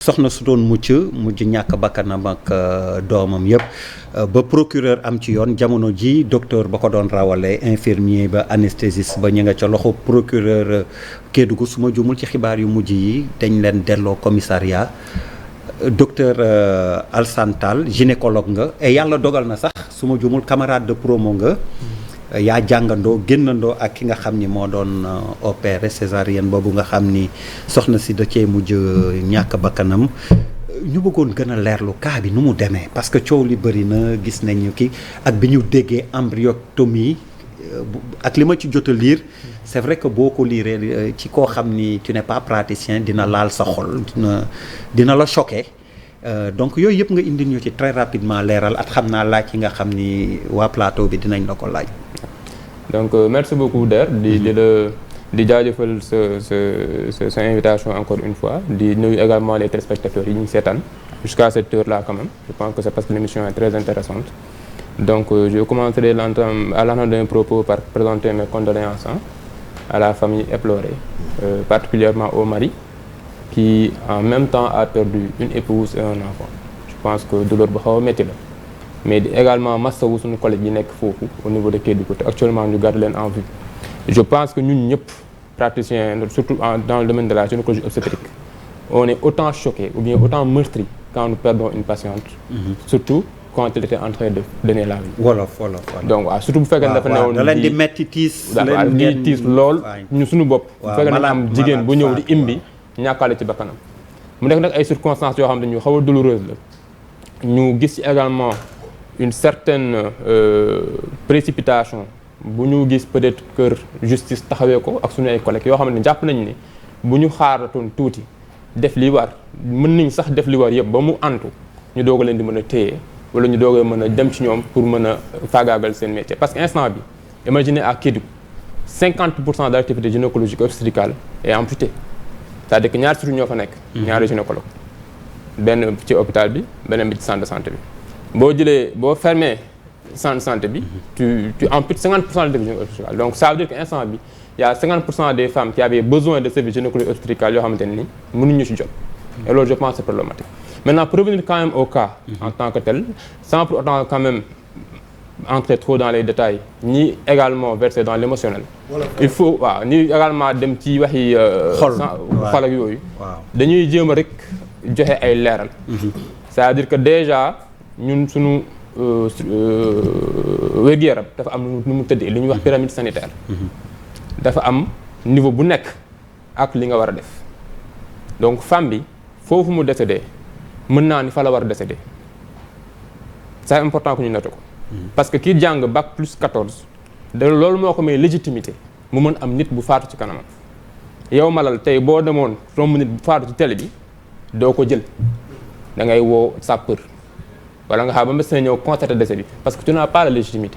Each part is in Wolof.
soxna su doon mujj ñàkk bakkanam ak doomam yëpp ba procureur am ci yoon jamono ji docteur ba ko doon rawale infirmier ba anesthésiste ba ñu nga ca loxo procureur Kédougou su ma jumul ci xibaar yu mujj yi dañ leen delloo commissariat docteur Alassane Tall gynécologue nga et yàlla dogal na sax su ma jumul camarade de promo nga yaa jàngandoo génnandoo ak ki nga xam ni moo doon opéré césarienne boobu nga xam ni soxna si da cee mujj ñàkk bakkanam ñu bëggoon gën a leerlu cas bi nu mu demee parce que coow li bëri na gis nañu ki ak bi ñu déggee embryectomie ak li ma ci jot a lire c'est vrai que boo ko liiree ci koo xam ni tu n'es pas praticien dina laal sa xol dina la choqué donc yooyu yëpp nga indi ñu ci très rapidement leeral at xam naa laaj yi nga xam ni waa plateau bi dinañ la ko laaj. donc merci beaucoup Der di jaajëfal sa invitation encore une fois di nuyu également les téléspectateurs yi ñu seetaan jusqu'à cette heure là quand même je pense que c'est parce que l'émission est très intéressante donc je commencerai à l'entame de mes propos par présenter mes condoléances à la famille éplorée particulièrement au mari qui en même temps a perdu une épouse et un enfant je pense que douleur bu xaw a métti la mais également masawu suñu collègue yi nekk foofu au niveau de Kédougou te actuellement ñu garde leen en vue je pense que ñun ñëpp praticiens surtout dans le domaine de la gynécologie obstétrique on est autant choqués ou bien autant meurtris quand nous perdons une patiente surtout quand elle était en train de donner la vie. wolof donc waaw surtout bu fekkee ne dafa newoon da leen di metti tiis di tiis lool ñu suñu bopp bu fekkee ne am jigéen bu ñëw di imbi ñàkkaale ci bakkanam mu nekk nag ay circonstances yoo xam ne ñu xaw a douloureuse la ñu gis ci également une certaine précipitation bu ñu gis peut-être que justice taxawee ko ak suñu ay collègues yoo xam ne jàpp nañu ni bu ñu xaaratoon tuuti def li war mën nañ sax def li war yëpp ba mu antu ñu doog a leen di mën a téye wala ñu doog a mën a dem ci ñoom pour mën a faagaagal seen métier parce que instant bi imaginez à Kédougou 50% de l'activité gynécologique obstétricale est amputée c'est-à-dire que ñaari surtout ñoo fa nekk ñaari gynécologue benn ci hôpital bi beneen bi ci centre de santé bi boo fermé centre de santé bi tu amputes 50% de l'activité obstétricale donc ça veut dire que instant bi il y a 50% des femmes qui avaient besoin de services gynécologiques obstétricales yoo xamante ne ni mënuñu ci jot et loolu je pense c'est problématique maintenant pour revenir quand même au cas en tant que tel sans pour autant quand même entrer trop dans les détails ni également verser dans l'émotionnel il faut waaw ni également dem ci waxi xol ak yooyu dañuy jéem a rek joxe ay leeral c'est-à-dire que déjà ñun suñu wér-gu-yaram dafa am nu mu tëddee li ñuy wax pyramide sanitaire dafa am niveau bu nekk ak li nga war a def donc femme bi foofu mu décédé mën naa ni fa la war a décédé c'est important que ñu noté ko parce que kii jàng bac plus 14 da loolu moo ko may légitimité mu mën am nit bu faatu ci kanamam yow malal tey boo demoon romb nit bu faatu ci télé bi doo ko jël da ngay woo sapeur wala nga xam ba médecin ñëw constater décès bi parce que tu n'as pas la légitimité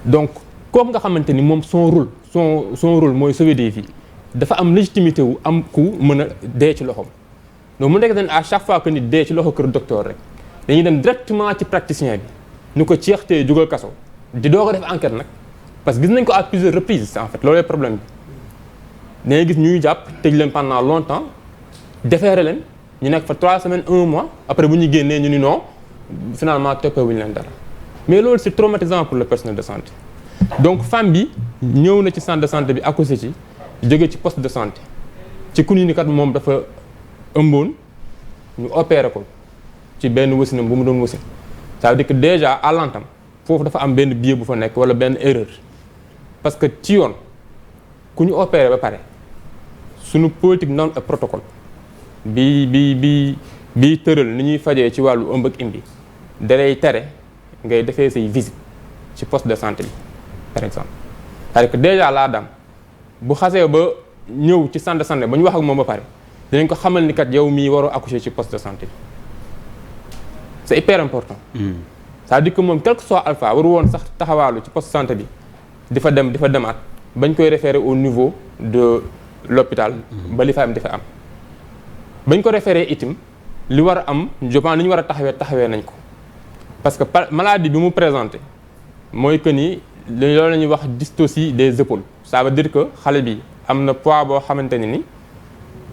donc kooku nga xamante ni moom son rôle mooy sauver des vies dafa am légitimité wu am ku mën a dee ci loxoom donc mu nekk dañ à chaque fois que nit dee ci loxo kër docteur rek dañuy dem directement ci praticien bi ñu ko ceextee jugal kaso di doog a def enquête nag parce que gis nañ ko à plusieurs reprises en fait loolu problème bi dangay gis ñuy jàpp tëj leen pendant longtemps déféré leen ñu nekk fa 3 semaines 1 mois après bu ñu génnee ñu ni non finalement toppee wuñu leen dara mais loolu c'est traumatisant pour le personnel de santé donc femme bi ñëw na ci centre de santé bi accouché ci jóge ci poste de santé ci ku ni kat moom dafa ëmboon ñu opéré ko ci benn wasinam bu mu doon wasin ça veut dire que déjà à l'entame foofu dafa am benn biais bu fa nekk wala benn erreur parce que ci yoon ku ñu opéré ba pare suñu politique norme et protocole bi tëral ni ñuy fajee ci wàllu ëmb ak imbi dalay tere ngay defee say visite ci poste de santé bi par exemple c'est-à-dire que déjà la dame bu xasee ba ñëw ci centre de santé ba ñu wax ak moom ba pare dinañ ko xamal ni kat yow mii waroo accoucher ci poste de santé bi c'est hyper important c'est-à-dire que moom quel que soit alpha waru woon sax taxawaalu ci poste de santé bi di fa demaat bañ koy référer au niveau de l'hôpital ba li fa am dafa am bañ ko référé itam li war a am je pense li ñu war a taxawee nañ ko parce que maladie bi mu présenté mooy que ni loolu la ñuy wax dystocie des épaules ça veut dire que xale bi am na poids boo xamante ni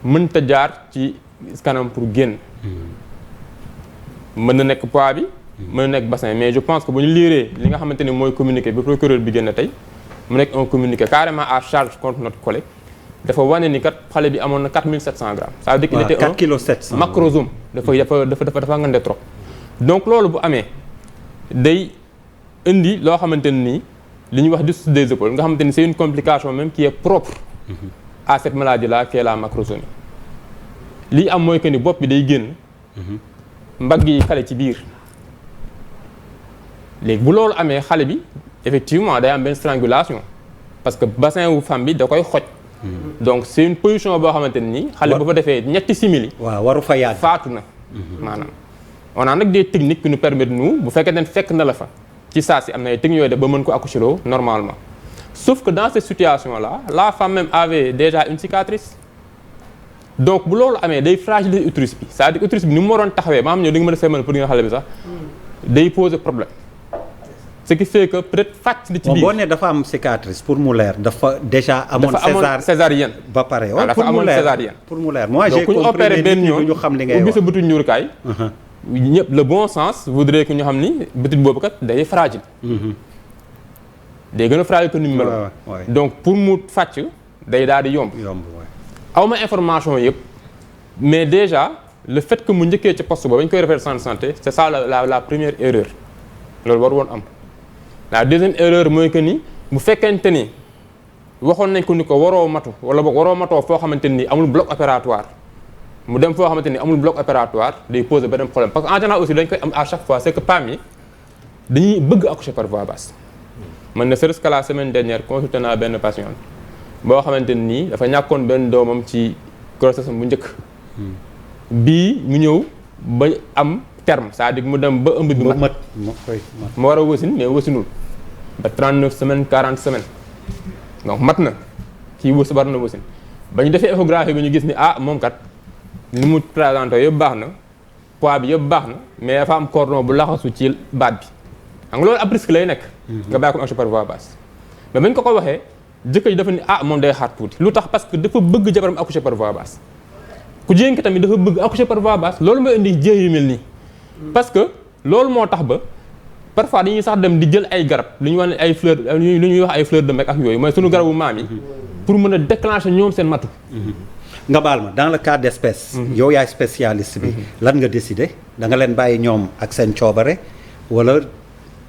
mënta jaar ci kanam pour génn. mën na nekk poids bi. mën na nekk bassin mais je pense que bu ñu liiree li nga xamante ni mooy communiqué bi procureur bi génn tey mu nekk un communiqué carrément à charge contre notre collègue dafa wane ni kat xale bi amoon na 4700 grammes. ça veut dire qu'il était 4 kilos 700 macrosome. dafa ngande trop. donc loolu bu amee day indi loo xamante ne nii li ñuy wax dystocie des épaules nga xamante ni c'est une complication même qui est propre à cette maladie là qui est la macrosomie. lii am mooy que ni bopp bi day génn. mbagg yi xale ci biir. léegi bu loolu amee xale bi effectivement day am benn strangulation parce que bassin wu femme bi da koy xoj. donc c'est une position boo xamante ne nii. xale bu fa defee ñetti simili. waaw waru fa yàgg faatu na. maanaam on a nag des techniques qui nous permettent nous bu fekkee ne fekk na la fa ci saa si am na ay techniques yooyu def ba mën ko accoucher normalement sauf que dans cette situation là la femme même avait déjà une cicatrice. donc bu loolu amee day fragiliser utérus bi c'est-à-dire utérus bi ni mu waroon taxawee maa xam ñëw di nga mën a seemal pour nga xale bi sax day poser problème. ce qui fait que peut-être fàcc na ci biir boo nee dafa am cicatrice pour mu leer dafa déjà amoon césarienne ba pare waaw dafa amoon césarienne pour mu leer moi j'ai compris donc ku ñu opéré benn yoon ñu xam li ngay wax ubbi sa bëtu njurukaay ñëpp le bon sens voudrait que ñu xam ni bëtit boobu kat day fragile day gën a fragile que ni mu meloon donc pour mu fàcc day daal di yomb awma information yëpp mais déjà le fait que mu njëkkee ci poste boobu bañ koy référé centre santé c'est ça la première erreur loolu war woon am. la deuxième erreur mooy que ni bu fekkente ni waxoon nañ ko ni ko waroo matu wala boog waroo matoo foo xamante ni amul bloc opératoire mu dem foo xamante ni amul bloc opératoire day poser beneen problème parce que en général aussi dañ koy am à chaque fois c'est que PAM yi dañuy bëgg accoucher par voie basse. man ne serait-ce que la semaine dernière consulté naa benn patiente boo xamante ni dafa ñàkkoon benn doomam ci grossesse bu njëkk. bii mu ñëw ba am terme c'est-à-dire mu dem ba ëmb bi mat mu war a wasin mais wasinul ba 39 semaines 40 semaines donc mat na kii wës war na wasin ba ñu defee échographie bi ñu gis ni moom kat ni mu présenté yëpp baax na poids bi yëpp baax na mais dafa am cordon bu laxasu ci baat bi xam nga loolu ab risque lay nekk nga bàyyi ko accoucher par voie basse mais bañ ko waxee jëkkër ji dafa ni moom day xaar tuuti lu tax parce que dafa bëgg jabaram accoucher par voie basse ku jigéen ki tamit dafa bëgg accoucher par voie basse loolu mooy indi jéey yu mel nii parce que loolu moo tax ba parfois dañuy sax dem di jël ay garab lu ñuy wax ay fleur lu ñuy wax ay fleur de mec ak yooyu mooy sunu garabu maam yi pour mën a déclencher ñoom seen matu. nga baal ma dans le cas d'espèce. yow yaay spécialiste bi. lan nga décider da nga leen bàyyi ñoom ak seen coobare wala.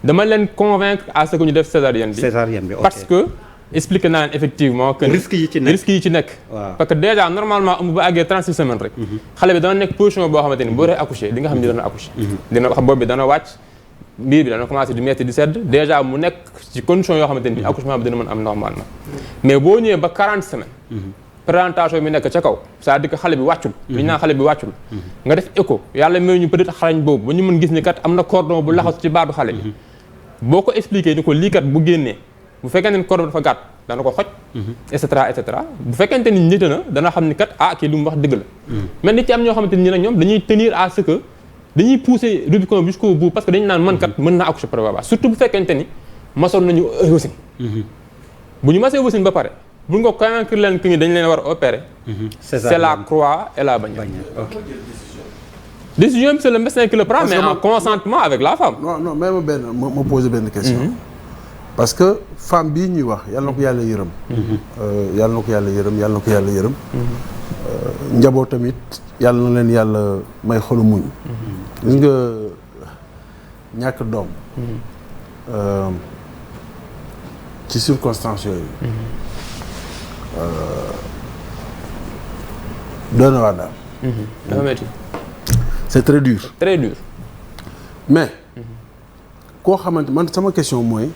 dama leen convaincre à ce que ñu def césarienne bi. ok parce que expliqué naa leen effectivement que risques yi ci nekk waaw parce que déjà normalement ëmb ba àggee 36 semaines rek. xale bi dana nekk position boo xamante ni boo dee accoucher di nga xam ni dana accoucher. dina wax boobu bi dana wàcc biir bi dana commencer di metti di sedd déjà mu nekk ci condition yoo xamante ni accouchement bi dina mën am normalement mais boo ñëwee ba 40 semaines. présentation bi nekk ca kaw c'est-à-dire que xale bi wàccul. li ñu naan xale bi wàccul. nga def écho yàlla may ñu peut-être xarañ boobu ba ñu mën gis ni kat am na cordon bu laxasu ci baatu xale bi. boo ko expliqué ni ko lii kat bu génnee. bu fekkente ni cordon dafa gàtt dana ko xoj. et cetera et cetera bu fekkente ni nit na dana xam ni kat kii lu mu wax dëgg la. mais nit ci am ñoo xamante ni nag ñoom dañuy tenir à ce que dañuy pousser Rubicon jusqu'au bout parce que dañu naan man kat mën naa accoucher par voie basse surtout bu fekkente ni masoon nañu wasin. bu ñu masee wasin ba pare bu ñu ko convaincre leen que ni dañu leen war a opérer. c'est la croix et la bannière. décision bi c'est le médecin qui le prend mais en consentement avec la femme. non mais ma poser benn question. parce que femme bii ñuy wax yàlla na ko yàlla yërëm. yàlla na ko yàlla yërëm yàlla na ko yàlla yërëm. njaboot tamit yàlla na leen yàlla may xolu muñ. gis nga ñàkk doom. ci circonstances yooyu. doon na waa daal. dafa métti. c'est très dur. très dur. mais. koo xamante man sama question mooy.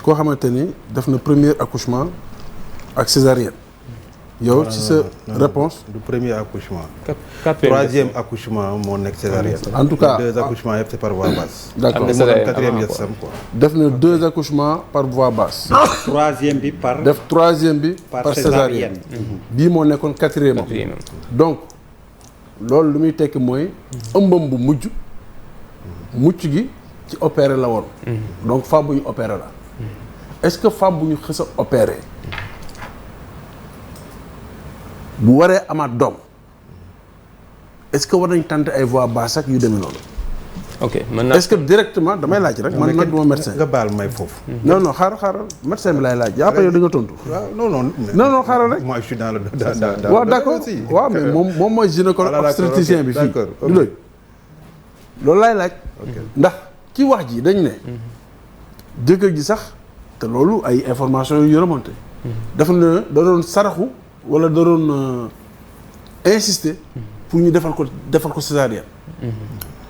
koo xamante ni def na premier accouchement ak césarienne. yow ci sa réponse du premier accouchement. troisième accouchement moo nekk césarienne. en tout cas 2 accouchements yëpp c'est par voie basse. d'accord quatrième yëpp quoi. def na 2 accouchements par voie basse. troisième bi par. def troisième bi par césarienne. bii moo nekkoon quatrième. donc loolu lu muy tekki mooy. ëmbam bu mujj. mucc gi ci opéré la woon. donc femme bu ñu opéré la. est-ce que femme bu ñu xës a opéré. bu waree amaat doom est-ce que war nañ tenter ay voix basse ak yu demee noonu. ok mën naa est-ce que directement damay laaj rek. man nag du ma médecin. nga baal may foofu. non xaaral médecin bi laay laaj après yow di nga tontu. waaw non xaaral rek. moi je suis dans le waaw d'accord waaw mais moom mooy gynécologue obstétricien bi fii. du doy loolu laay laaj. ndax ci wax ji dañ ne. jëkkër ji sax te loolu ay information yu remonté. dafa ne da doon saraxu wala da doon insister. pour ñu defal ko césarienne.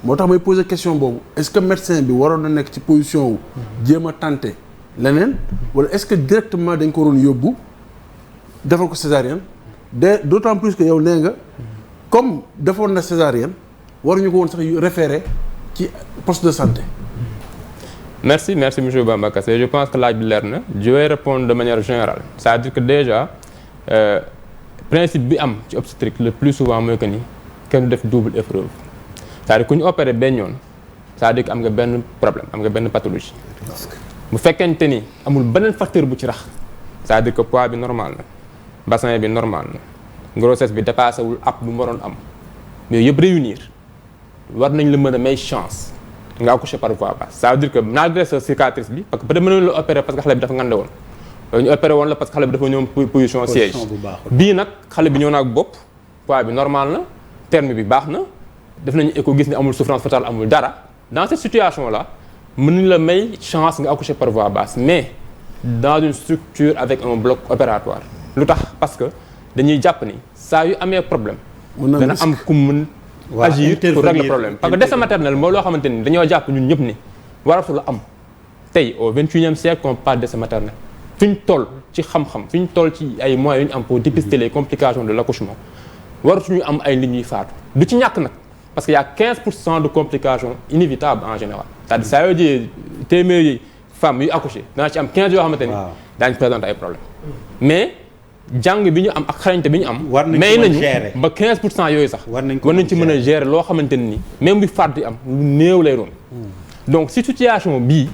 moo tax may poser question boobu est-ce que médecin bi waroon na nekk ci position wu jéem a tenter leneen wala est-ce que directement dañ ko waroon yóbbu defal ko césarienne d'autant plus que yow nee nga comme defoon na césarienne waruñu ko woon sax référer ci poste de santé. merci monsieur Bamba Kassé je pense que laaj bi leer na je vais répondre de manière générale c'est-à-dire que déjà principe bi am ci obstétrique le plus souvent mooy que ni kenn du def double épreuve. c'est-à-dire ku ñu opéré benn yoon c'est-à-dire que am nga benn problème am nga benn pathologie bu fekkente ni amul beneen facteur bu ci rax c'est-à-dire que poids bi normal na bassin bi normal na grossesse bi dépassé wul ab bu mu waroon am mais yëpp réunir war nañ la mën a may chance nga accoucher par voie basse ça veut dire que malgré sa cicatrice bi parce que peut-être mënoon la opérer parce que xale bi dafa ngande woon loolu ñu opéré woon la parce que xale bi dafa ñëw position siège bii nag xale bi ñëw na ak bopp poids bi normal na terme bi baax na def nañu écho gis ni amul souffrance fœtale amul dara dans cette situation là mën nañ la may chance nga accoucher par voie basse mais dans une structure avec un bloc opératoire lu tax parce que dañuy jàpp ni saa yu amee problème dana am ku mën agir pour régler problème parce que décès maternel moo loo xamante ni dañoo jàpp ñun ñëpp ni waratu la am tey au 21e siècle on parle de décès maternel fi ñu toll ci xam-xam fi ñu toll ci ay moyens yu ñu am pour dépister les complications de l'accouchement waratuñu am ay nit ñuy faatu du ci ñàkk nag parce qu'il y a 15% de complications inévitables en général c'est-à-dire saa yoo jëlee téeméeri femmes yu accouché dana ci am 15 yoo xamante ni daañu présenter ay problèmes mais jàng bi ñu am ak xarañte bi ñu am may nañu ba 15% yooyu sax war nañ ci mën a gérer loo xamante ni même bi faat di am lu néew lay doon donc si situation bii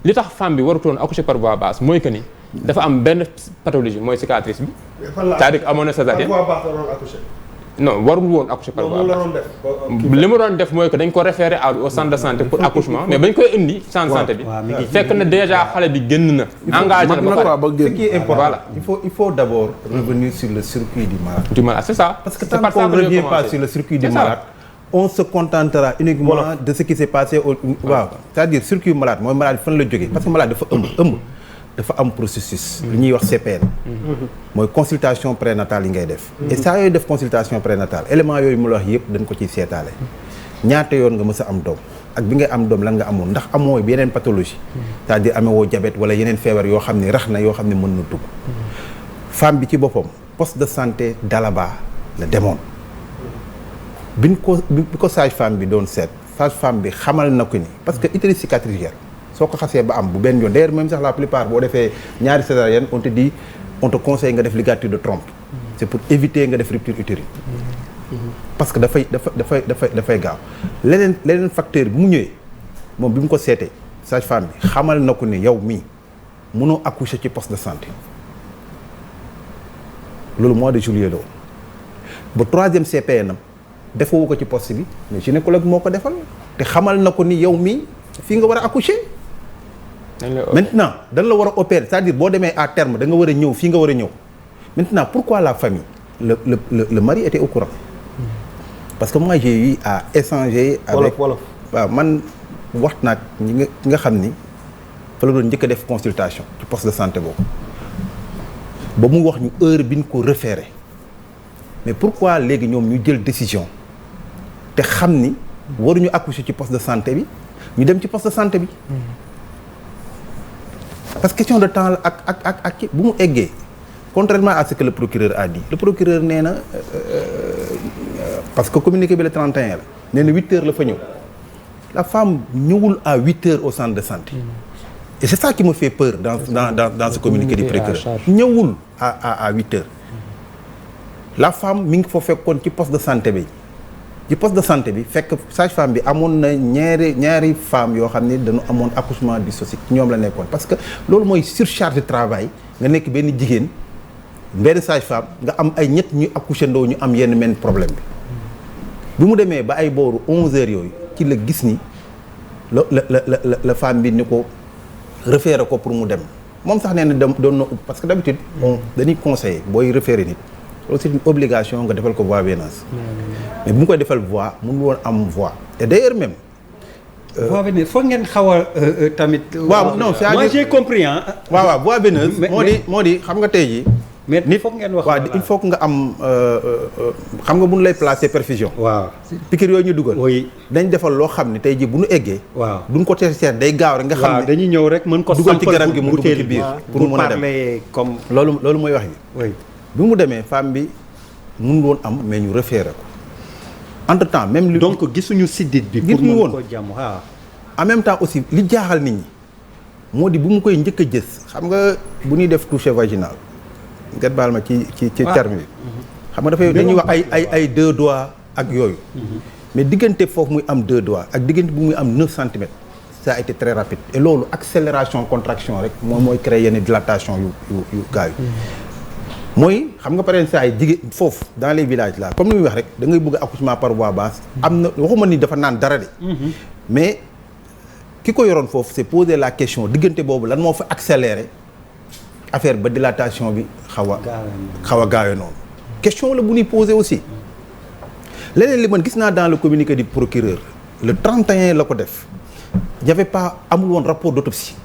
li tax femme bi warutoon accoucher par voie basse mooy que ni dafa am benn pathologie mooy cicatrice bi c'est-à-dire que amoon na césarienne non warul woon accoucher par voie basse li ma doon def mooy que dañ ko référer au centre de santé pour accouchement mais bañ koy indi centre de santé bi fekk na déjà xale bi génn na engagé na ba pare ce qui est important voilà. il faut d'abord revenir sur le circuit du malade c'est ça parce que tant qu'on ne revient pas sur le circuit du malade on se contentera uniquement de ce qui s'est passé au waaw c'est-à-dire circuit malade mooy malade fan la jógee parce que malade dafa ëmb dafa am processus lu ñuy wax CPN mooy consultation prénatale yi ngay def et saa yooyu def consultation prénatale élément yooyu mu la wax yëpp dañ ko ciy seetaale ñaata yoon nga mës a am doom ak bi ngay am doom lan nga amoon ndax amoo yeneen pathologie c'est-à-dire amee woo diabète wala yeneen feebar yoo xam ne rax na yoo xam ne mën na dugg femme bi ci boppam poste de santé d'Alaba la demoon bi ko sage-femme bi doon seet sage-femme bi xamal na ko ni parce que utérus cicatriciel soo ko xasee ba am bu benn yoon d'ailleurs même sax la plupart boo defee ñaari césarienne on te conseille nga def ligature de trompe c'est pour éviter nga def rupture utérine parce que dafay gaaw leneen facteur bi mu ñëwee moom bi mu ko seetee sage-femme bi xamal na ko ni yow mii mënoo accoucher ci poste de santé loolu mois de juillet la woon ba 3e CPN am defoo ko ci poste bi mais gynécologue moo ko defal te xamal na ko ni yow mii fii nga war a accoucher maintenant dañ la war a opérer c'est-à-dire boo demee à terme da nga war a ñëw fii nga war a ñëw maintenant pourquoi la famille le mari était au courant parce que moi j'ai eu à échanger avec waaw man wax naag ñi nga xam ni fa la doon njëkk a def consultation ci poste de santé boobu ba mu wax ñu heure bi ñu ko référé mais pourquoi léegi ñoom ñu jël décision te xam ni waruñu accoucher ci poste de santé bi ñu dem ci poste de santé bi parce que question de temps la ak bu mu eggee contrairement à ce que le procureur a dit le procureur nee na parce que communiqué bi le 31 la nee na 8 heures la fa ñëw la femme ñëwul à 8 heures au centre de santé et c'est ça qui me fait peur dans ce communiqué du procureur ñëwul à 8 heures la femme mi ngi fa fekkoon ci poste de santé bi ci poste de santé bi fekk sage-femme bi amoon na ñaari femmes yoo xam ne dañu amoon accouchement dysocique ñoom la nekkoon parce que loolu mooy surcharge de travail nga nekk benn jigéen benn sage-femme nga am ay ñett ñuy accoucher ndoo ñu am yenn men problème bi bi mu demee ba ay booru 11h yooyu ci la gis ni la femme bi ni ko référé ko pour mu dem moom sax nee na doon na parce que d'habitude dañuy conseiller booy référé nit loolu c'est une obligation nga defal ko voie veineuse mais bu mu koy defal voie mënul woon am voie et d'ailleurs même voie veineuse foog ngeen xaw a tamit. waaw non c'est-à-dire moi j'ai compris ah. waaw voie veineuse moo di xam nga tey jii mais nit foog ngeen wax. waaw il faut que nga am xam nga bu ñu lay placer perfusion. waaw piqûre yooyu ñu dugal. oui dañ defal loo xam ne tey jii bu ñu eggee. waaw duñ ko seet day gaaw rek nga xam ne dañuy ñëw rek mën ko dugal ci garab gi mu dugg ci biir pour mu parler comme. loolu mooy wax yi. oui bi mu demee femme bi mënul woon am mais ñu référé ko entre temps même. donc gisuñu siddit bi. pour gisuñu mën woon ko jàmm waaw. en même temps aussi li jaaxal nit ñi moo di bu mu koy njëkk a gis xam nga bu ñuy def toucher vaginal. nga baal ma ci terme bi xam nga dafay dañuy wax ay 2 doigts ak yooyu mais diggante foofu muy am 2 doigts ak diggante bu muy am 9 centimètres ça a été très rapide et loolu accélération contraction rek moom mooy créer yenn dilatation yu gaaw yi mooy xam nga par exemple saa yi jigéen foofu dans les villages là comme ni muy wax rek da ngay bëgg accouchement par voie basse am na waxuma ni dafa naan dara de mais ki ko yoroon foofu c'est poser la question diggante boobu lan moo fa accéléré affaire ba dilatation bi xaw a gaawee noonu question la bu ñuy poser aussi leneen li man gis naa dans le communiqué du procureur le 31 la ko def y'avait pas amul woon rapport d'autopsie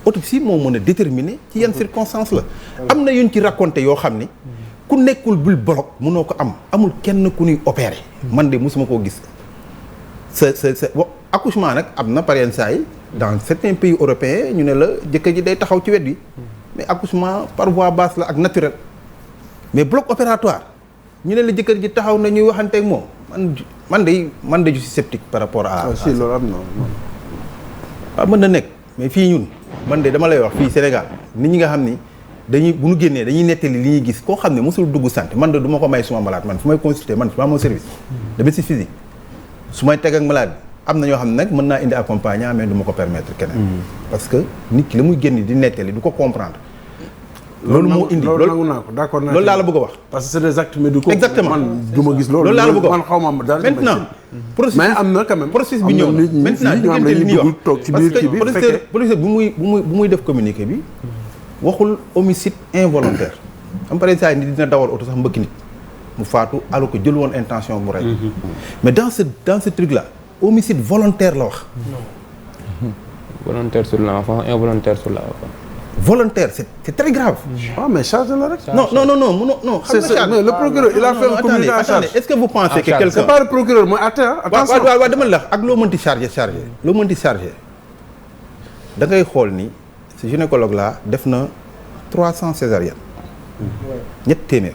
autopsie moo mën a déterminer ci yenn circonstances la am na yuñ ci raconté yoo xam ni ku nekkul bul bloc mënoo ko amul kenn ku ñuy opérer man de mosuma koo gis sa accouchement nag am na par yenn saa yi dans certains pays européens ñu ne la jëkkër ji day taxaw ci wet bi mais accouchement par voie basse la ak naturel mais bloc opératoire ñu ne la jëkkër ji taxaw na ñuy waxanteeg moom man de je suis sceptique par rapport à. si loolu am na. waaw mën na nekk mais fii ñun man de dama lay wax fii Sénégal nit ñi nga xam ni dañuy bu ñu génnee dañuy nettali li ñuy gis koo xam ne mosul dugg santé man de du ma ko may suma malade man fu may consulter man fu ma amoo service de médecine physique su may teg ak malade am na ñoo xam ne nag mën naa indi accompagnant mais du ma ko permettre keneen. parce que nit ki la muy génn di nettali du ko comprendre. loolu moo indi loolu nangu naa ko d'accord naa loolu laa la bëgg a wax. parce que c'est des actes médicaux. exactement man du ma gis loolu. loolu laa la bëgg a wax man xaw ma daal maintenant. processus mais am na quand même. processus bi ñëw maintenant diggante li ñuy wax toog ci biir kii bi parce que producteur bu muy def communiqué bi waxul homicide involontaire. am par exemple nit dina dawal oto sax mbëkk nit mu faatu alors que jël woon intention mu rey. mais dans ce truc là homicide volontaire la wax. volontaire sur l'enfant involontaire sur l'enfant. volontaire c'est très grave. ah mais charge la rek. non. xam nga mais le procureur il a fait un communiqué en charge. est-ce que vous pensez que quelqu'un c'est pas le procureur mooy attention. waaw dama la ak loo mënti chargé da ngay xool ni ce gynécologue là def na 300 césariennes. ñett téeméer.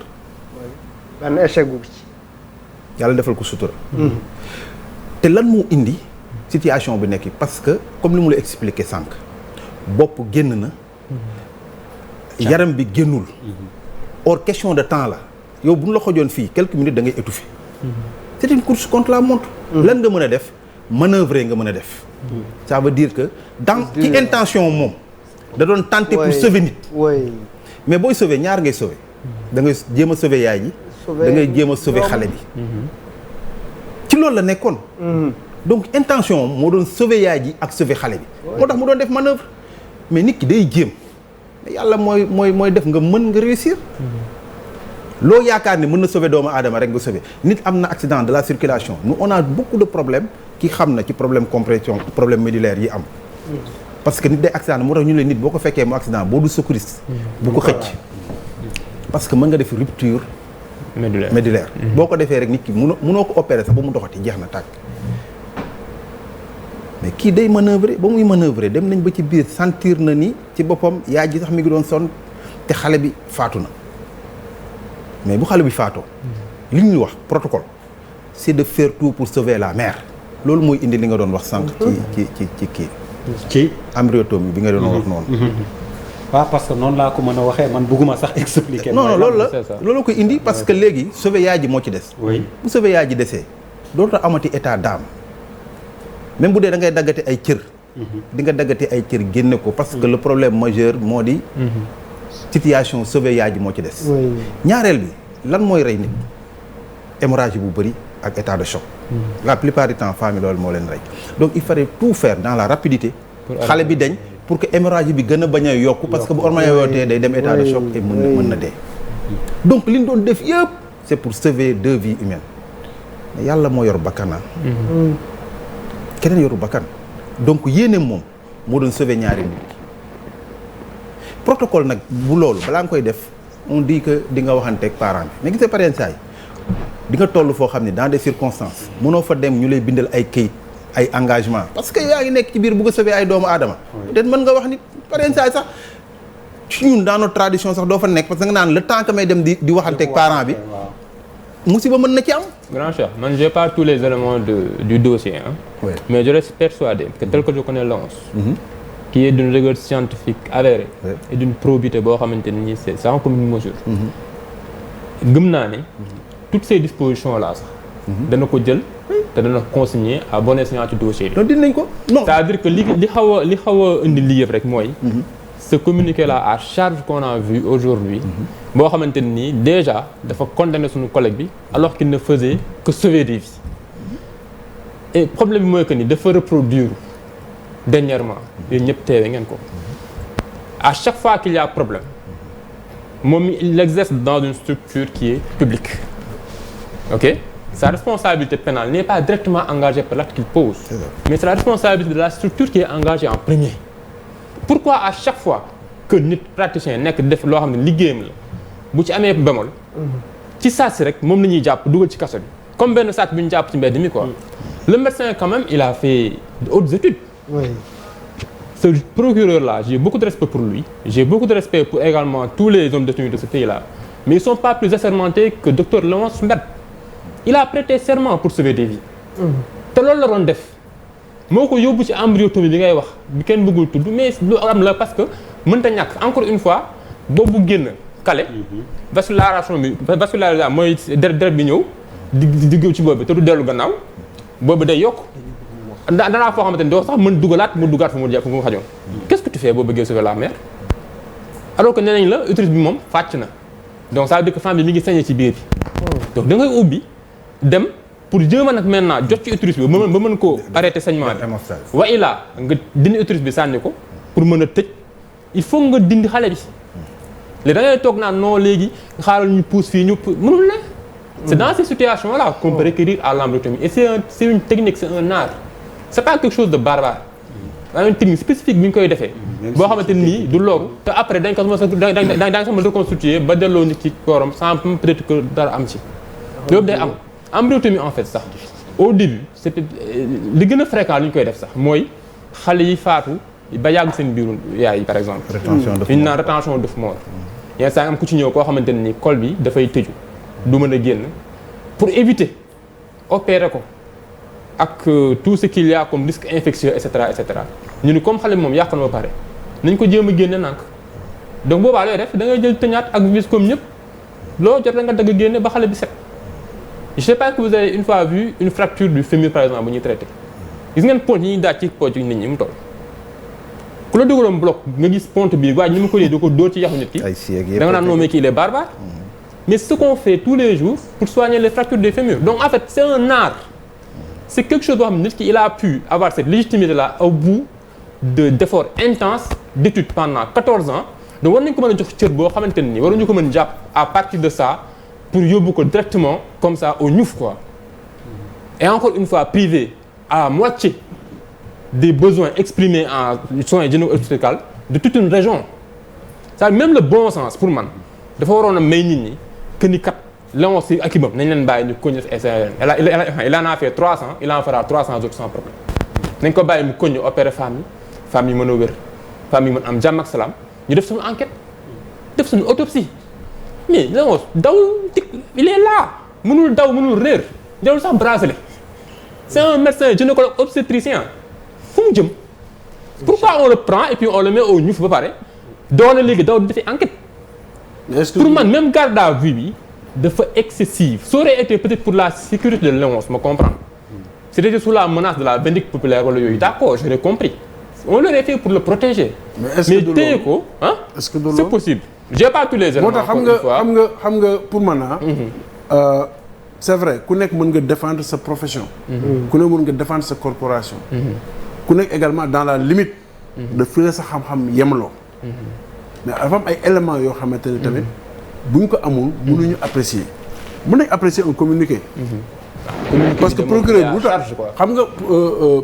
benn échec gu ci. yàlla defal ko sutura. te lan moo indi situation bi nekk parce que comme li mu la expliqué sànq bopp génn na. yaram bi génnul. or question de temps la yow bu ñu la xojoon fii quelques minutes da ngay étouffer. c'est une course contre la montre. lan nga mën a def manœuvrer nga mën a def. ça veut dire que dans ci intention moom da doon tenter pour sauver nit. mais booy sauver ñaar ngay sauver. da ngay jéem a sauver yaay ji. da ngay jéem a sauver xale bi. ci loolu la nekkoon. donc intention moo doon sauver yaay ji ak sauver xale bi. moo tax mu doon def manœuvre mais nit ki day jéem. yàlla mooy def nga mën nga réussir. loo yaakaar ni mën na sauver doomu aadama rek nga sauver nit am na accident de la circulation nous on a beaucoup de problèmes ki xam na ci problème compression problème médulaire yi am. parce que nit day accident moo tax ñu ne nit boo ko fekkee mu accident boo du secouriste. bu ko xëcc. parce que mën nga def rupture. médulaire. boo ko defee rek nit ki mënoo ko opérer sax ba mu doxati jeex na tàkk. mais kii day manœuvrer ba muy manœuvrer dem nañ ba ci biir sentir na ni ci boppam yaay ji sax mi ngi doon sonn te xale bi faatu na mais bu xale bi faatoo li ñuy wax protocole c'est de faire tout pour sauver la mère loolu mooy indi li nga doon wax sànq ci kii ci embryotomie bi nga doon wax noonu waaw parce que noonu laa ko mën a waxee man bëgguma sax expliquer non loolu koy indi parce que léegi sauver yaay ji moo ci des bu sauver yaay ji desee dootoo amati état d'âme même bu dee da ngay daggate ay cër. di nga daggate ay cër génne ko parce que le problème majeur moo di. situation sauver yaay ji moo ci des. ñaareel bi lan mooy rey nit hémorragie bu bëri ak état de choc. La plupart du temps femmes yi loolu moo leen rey donc il fallait tout faire dans la rapidité. xale bi dañ pour que hémorragie bi gën a bañ a yokku parce que bu hormone yootee day dem état de choc et mën na dee. donc li ñu doon def yëpp c'est pour sauver 2 vies humaines mais yàlla moo yor bakkan keneen yoru bakkan donc yéene moom moo doon sauver ñaari nit. protocole nag bu loolu balaa nga koy def on dit que di nga waxanteeg parent bi mais gisee parents yi di nga toll foo xam ne dans des circonstances mënoo fa dem ñu lay bindal ay kayit ay engagement parce que yaa ngi nekk ci biir bugg a sauver ay doomu aadama. peut-être mën nga wax ni parents yi sax ci ñun dans notre tradition sax doo fa nekk parce que nga naan le temps que may dem di waxanteeg parent bi musiba mën na ci am. Grand Cheikh, man j'ai pas tous les éléments du dossier hein. Oui. Mais je reste persuadé que tel que je connais l'ONS, qui est d'une rigueur scientifique avérée et d'une probité boo xamante ni c'est sans commune mesure. gëm naa ne toutes ces dispositions là sax. dana ko jël te dana consigner à bon escient ci dossier bi. donc dinañ ko non. c'est-à-dire que li xaw a indi lii yëpp rek mooy. ce communiqué là à charge qu'on a vu aujourd'hui boo xamante nii déjà dafa condamner suñu collègue bi alors qu'il ne faisait que sauver des vies. et problème bi mooy que ni dafa reproduire dernièrement yéen ñëpp teewe ngeen ko à chaque fois qu'il y a problème moom il exerce dans une structure qui est publique. ok sa responsabilité pénale n'est pas directement engagée par l'acte qu'il pose, mais c'est la responsabilité de la structure qui est engagée en premier. Pourquoi à chaque fois que nit praticien nekk def loo xam ne liggéeyam la bu ci amee bémol ci saa si rek moom la ñuy jàpp dugal ci kaso bi comme benn sàcc bi ñu jàpp ci mbedd mi quoi. Le médecin quand même il a fait de hautes études. Oui. Ce procureur là j'ai beaucoup de respect pour lui, j'ai beaucoup de respect pour également tous les hommes détenus de ce pays là, mais ils sont pas plus assermentés que docteur Léonce Mbène. Il a prêté serment pour sauver des vies. te loolu la doon def. moo ko yóbbu ci embryotomie bi ngay wax bi kenn bëggul tudd mais lu am la parce que mënta ñàkk encore une fois boobu génn kale vascularisation bi vascularisation mooy deret bi ñëw di géew ci boobu te du dellu gannaaw boobu day yokk danaa foo xamante ni doo sax mën dugalaat mu dugaat fu mu xajoon. qu'est-ce que tu fais boo bëggee sauver la mère alors que nee nañ la utérus bi moom fàcc na donc ça veut dire que femme bi mi ngi saigné ci biir bi donc da ngay ubbi dem pour jéem a nag maintenant jot ci utérus bi ba mën koo arrêter saignement bi wa ilaa nga dindi utérus bi sànni ko pour mën a tëj il faut nga dindi xale bi léegi da ngay toog naan non léegi xaaral ñu pousse fii ñu mënul ne c'est dans ces situations là qu'on peut recourir à l'embryotomie et c'est une technique, c'est un art, c'est pas quelque chose de barbare. C'est une technique spécifique bi ñu koy defee boo xamante nii du loolu te après dañ ko mën a reconstituer ba delloo nit ci kooram sans peut-être que dara am ci loolu day am. Embryotomie en fait sax au début c'était li gën a fréquent li ñu koy def sax mooy xale yi faatu ba yàgg seen biiru yaay par exemple. ñu naan rétention d'œuf mort. yenn saa am ku ci ñëw koo xamante ni col bi dafay tëju du mën a génn pour éviter opérer ko ak tout ce qu'il y a comme risque infectieux et cetera et cetera ñu ni comme xale bi moom yàq na ba pare nañ ko jéem a génne nànk donc boobaa looy def da ngay jël tëñaat ak vis comme ñëpp loo jot nga dagg génne ba xale bi set. Je sais pas que vous avez une fois vu une fracture du fémur par exemple bu ñuy traité gis ngeen pont yi ñuy daaj ci poche nit ñi mu toll ku la dugaloon bloc nga gis pont bi waaye ñi ma ko lii da ko dóor ci yaxu nit ki da nga naan non mais kii il est barbare mais ce qu'on fait tous les jours pour soigner les fractures des fémurs donc en fait c'est un art c'est quelque chose boo xam ne nit ki il a pu avoir cette légitimité là au bout d'efforts intenses d'études pendant 14 ans donc war nañ ko mën a jox cër boo xamante ne nii waruñu ko mën jàpp à partir de ça pour yóbbu ko directement comme ça au ñuf quoi et encore une fois privé à moitié des besoins exprimés en soins gynéco-obstétricaux de toute une région ça même le bon sens pour man dafa waroon a may nit ñi que ni kat Léon si ak ibam nañ leen bàyyi ñu continuer essai il en a fait 300 il en fera 300 autres sans problème nañ ko bàyyi mu continuer opérer femme yi mën a wér femme yi mën am jàmm ak salaam ñu def suñu enquête def suñu autopsie mais Léon daw il est là mënul daw mënul réer jarul sax bracelet c'est un médecin gynécologue obstétricien fu mu jëm pourquoi on le prend et puis on le met au ñuf ba pare doole léegi daw di defi enquête pour man même garde à vue bi dafa excessive ça aurait été peut-être pour la sécurité de Léon ma comprendre c'était sous la menace de la vindicte populaire wala yooyu d'accord j'aurais compris on l'aurait fait pour le protéger mais téye ko ah c'est possible j'ai pas tous les éléments moo tax xam nga pour man c'est vrai ku nekk mën nga défendre sa profession. ku nekk mën nga défendre sa corporation. ku nekk également dans la limite. de fi la sa xam-xam yemloo. mais dafa am ay éléments yoo xamante ne tamit buñ ko amul mënuñu apprécier. mën nañ apprécier un communiqué. parce que procureur bu tax xam nga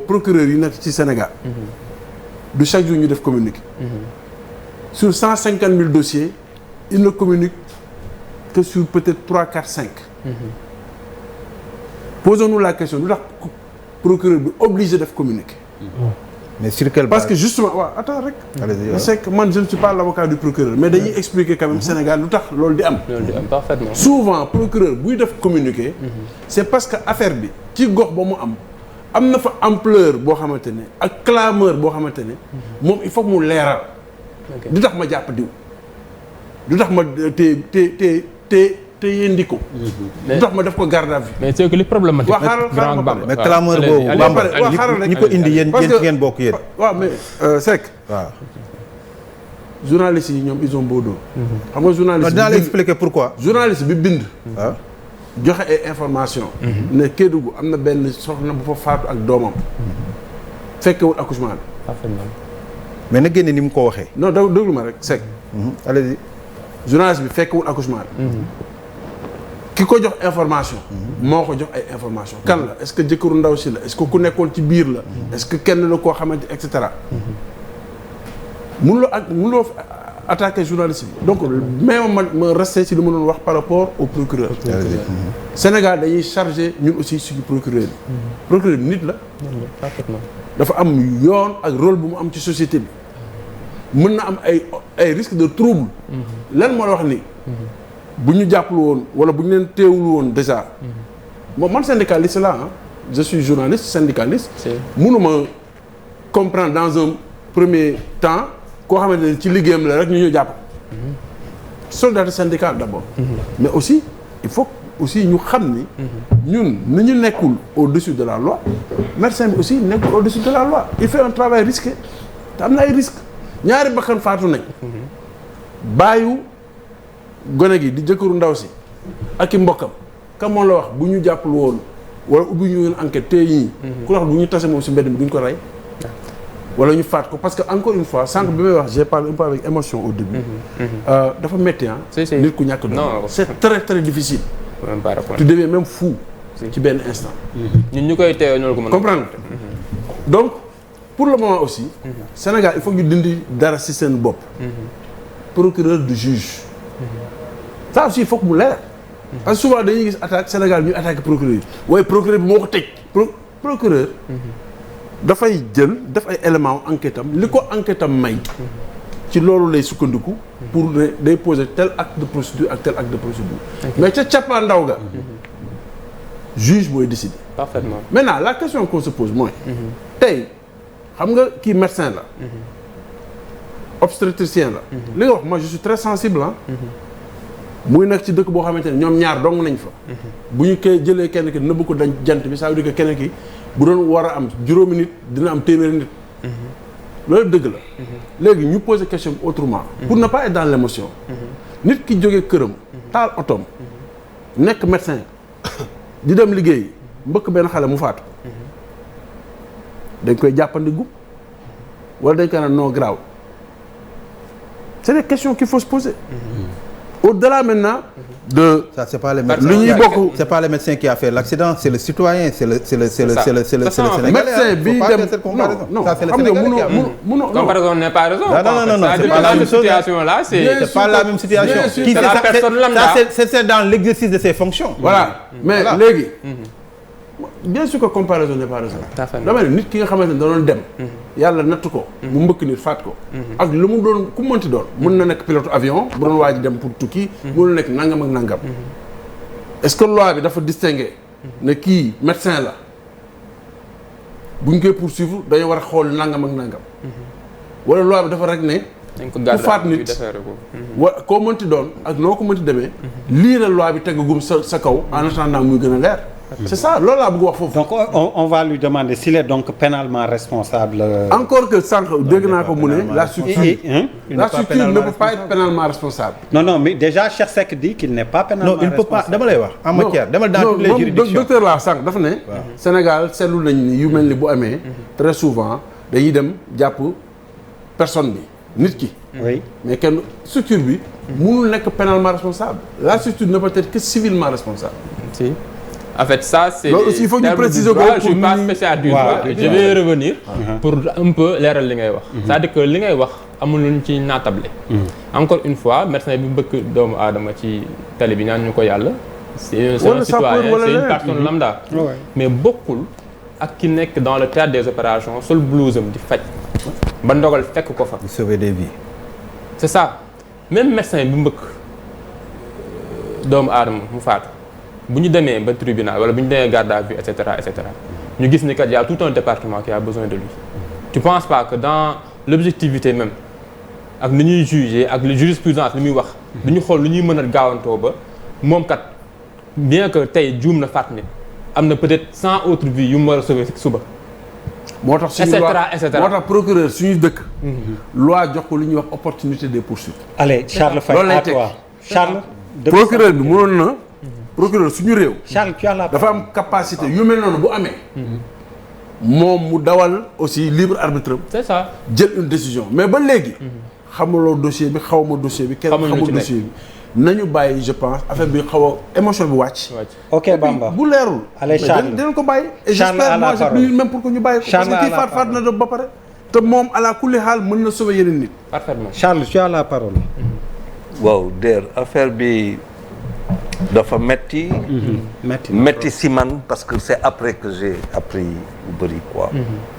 procureur yi nekk ci Sénégal. du chaque jour ñu def communiqué. sur 150 000 dossiers il ne communique que sur peut-être 3, 4, 5. Posons-nous la question lu tax procureur bi obligé def communiqué. mais sur quelle base? Parce que justement waaw attends rek. c'est que man je ne suis pas l'avocat du procureur mais dañuy expliquer quand même Sénégal lu tax loolu di am. loolu di am parfaitement. souvent procureur buy def communiqué. c'est parce que affaire bi ci gox ba mu am na fa ampleur boo xamante ne ak clameur boo xamante ne moom il faut que mu leeral. du tax ma jàpp diw. du tax ma te yendi ko. du tax ma def ko garde à vue. mais c'est que li problématique. xaaral ma mais clameur boobu Bamba ñi ko indi yéen ci ngeen bokk yéen. waaw mais Seck. waaw. journalistes yi ñoom ils ont beau dos. xam nga journaliste dinaa la expliquer pourquoi. journaliste bi bind. waaw. joxe ay information ne Kédougou am na benn soxna bu fa faatu ak doomam. fekkewul accouchement bi. parfaitement. mais na génne ni mu ko waxee. non déglu ma rek Seck. allez-y. journaliste bi fekkewul accouchement bi. ki ko jox information. moo ko jox ay information kan la est-ce que jëkkëru ndaw si la est-ce que ku nekkoon ci biir la. est-ce que kenn la koo xamante et cetera. mënuloo attaquer journaliste bi donc même ma resté ci li ma doon wax par rapport au procureur. Sénégal dañuy chargé ñun aussi suñu procureur bi. procureur bi nit la. parfaitement. dafa am yoon ak rôle bu mu am ci société bi. mën na am ay risques de trouble. lan moo la wax ni. bu ñu jàppul woon wala bu ñu leen teewul woon déjà. man syndicaliste la je suis journaliste syndicaliste. mënuma comprendre dans un premier temps koo xamante ne ci liggéeyam la rek ñu ñëw jàpp. solidarité syndicale d'abord. mais aussi il faut aussi ñu xam ni. ñun ni ñu nekkul au-dessus de la loi. médecin bi aussi nekkul au-dessus de la loi. il fait un travail risqué te am na ay risques ñaari bakkan faatu nañ. bàyyu gone gi di jëkkëru ndaw si ak i mbokkam kam moo la wax bu ñu jàppul woon wala ubbi ñu ngeen enquête tey ñii. ku wax bu ñu tase moom si mbedd mi duñ ko rey. wala ñu faat ko parce que encore une fois sànq bi may wax j'ai parlé un peu avec émotion au début. dafa métti nit ku ñàkk doon. c'est très très difficile. tu deviens même fou. ci benn instant. ñun ñu koy teewee ñoo ko mën a comprendre donc pour le moment aussi. Sénégal il faut ñu dindi dara ci seen bopp. procureur du juge. ça aussi il faut que mu leer. parce que souvent dañuy gis attaque Sénégal ñuy attaqué procureur yi. waaye procureur bi moo ko tëj. procureur. dafay jël def ay éléments enquête am li ko enquête am may. ci loolu lay sukkandiku. pour ne day poser tel acte de procédure ak tel acte de procédure. mais ca cappaandaw ga. juge mooy décider. parfaitement. maintenant la question qu'on se pose mooy. tey xam nga kii médecin la. obstétricien la. li nga wax moi je suis très sensible muy nekk ci dëkk boo xamante ne ñoom ñaar dong nañ fa. bu ñu koy jëlee kenn ki nëbb ko dañ jant bi ça veut dire que kenn ki bu doon war a am juróomi nit dina am téeméeri nit. loolu dëgg la. léegi ñu poser question autrement. pour ne pas être dans l'émotion. nit ki jógee këram. taal otoom. nekk médecin di dem liggéey mbëkk benn xale mu faatu. dañ koy jàppandiku wala dañ koy naan non grave. c'est des questions qu'il faut se poser. Au-delà maintenant de. Ça c'est pas le médecin. C'est pas le médecin qui a fait l'accident, c'est le citoyen, c'est le Sénégalais. Médecin bi dem non ça c'est le Sénégalais. Comparaison n'est pas raison. Non, c'est pas la même situation là, c'est pas la même situation. Qui c'est la personne lambda. C'est dans l'exercice de ses fonctions. Voilà. Mais léegi. Bien sûr que comparaison n'est pas raison. dama ne nit ki nga xamante ne da doon dem. yàlla natt ko. mu mbëkk nit faat ko. ak lu mu doon ku mënti doon. mën na nekk pilote avion bu doon waaj dem pour tukki. mën na nekk nangam ak nangam. est-ce que loi bi dafa distinguer. ne kii médecin la. bu ñu koy poursuivre dañoo war a xool nangam ak nangam. wala loi bi dafa rek ne. ku faat nit wa koo mënti doon ak noo ko mënti demee. lii la loi bi tegagum sa kaw en attendant muy gën a leer. c'est ça loolu laa bëgg wax foofu. donc on va lui demander s'il est donc pénalement responsable. encore que sànq dégg naa ko mu ne la structure ne peut pas être pénalement responsable. non mais déjà Cheikh Seck dit qu'il n'est pas pénalement non il peut pas dama lay wax en matière dama dans toutes les juridictions docteur laa sànq dafa ne Sénégal seetlu nañ ni yu mel ni bu amee très souvent dañuy dem jàpp personne bi nit ki oui mais kenn structure bi mënul nekk pénalement responsable la structure ne peut être que civilement responsable. si en fait ça c'est loolu aussi il faut ñu préciser ko je suis pas spécialiste du droit je vais revenir pour un peu leeral li ngay wax c'est-à-dire que li ngay wax amul luñ ci naatable encore une fois médecin bi bëgg doomu aadama ci tali bi ñaan ñu ko yàlla c'est un citoyen c'est une personne lambda mais bokkul ak ki nekk dans le théâtre des opérations sol blouse am di faj ba ndogal fekk ko fa sauver des vies c'est ça même médecin bi mbëkk doomu aadama mu faatu bu ñu demee ba tribunal wala bu ñu demee garde à vue et cetera ñu gis ni kat y a tout un département qui a besoin de lui tu penses pas que dans l'objectivité même ak ni ñuy juger ak le jurisprudence li muy wax du ñu xool lu ñuy mën a gaawantoo ba moom kat bien que tey juum na faat nit am na peut-être 100 autres vies yu mu war a sauver suba. moo tax suñu loi moo tax procureur suñu dëkk. loi jox ko lu ñuy wax opportunité des poursuites. allez Charles Faye à toi Charles. procureur bi mënoon na. procureur suñu réew. Charles tu as la dafa am capacité yu mel noonu bu amee. moom mu dawal aussi libre arbitre. c'est ça jël une décision mais ba léegi. xamuloo dossier bi xawma dossier bi. kenn xamul dossier bi. nañu bàyyi je pense affaire bi xaw a émotion bi wàcc. ok Bamba bu leerul. allez Charles dinañ ko bàyyi. et Charles j'espère moi je prie même pour que ñu bàyyi ko. parce que kii faat na ba pare. te moom ala kulli xaal mën na sauver yeneen nit. parfaitement Charles tu as la parole. waaw Der affaire bi dafa metti. metti si man parce que c'est après que j'ai appris lu bëri quoi.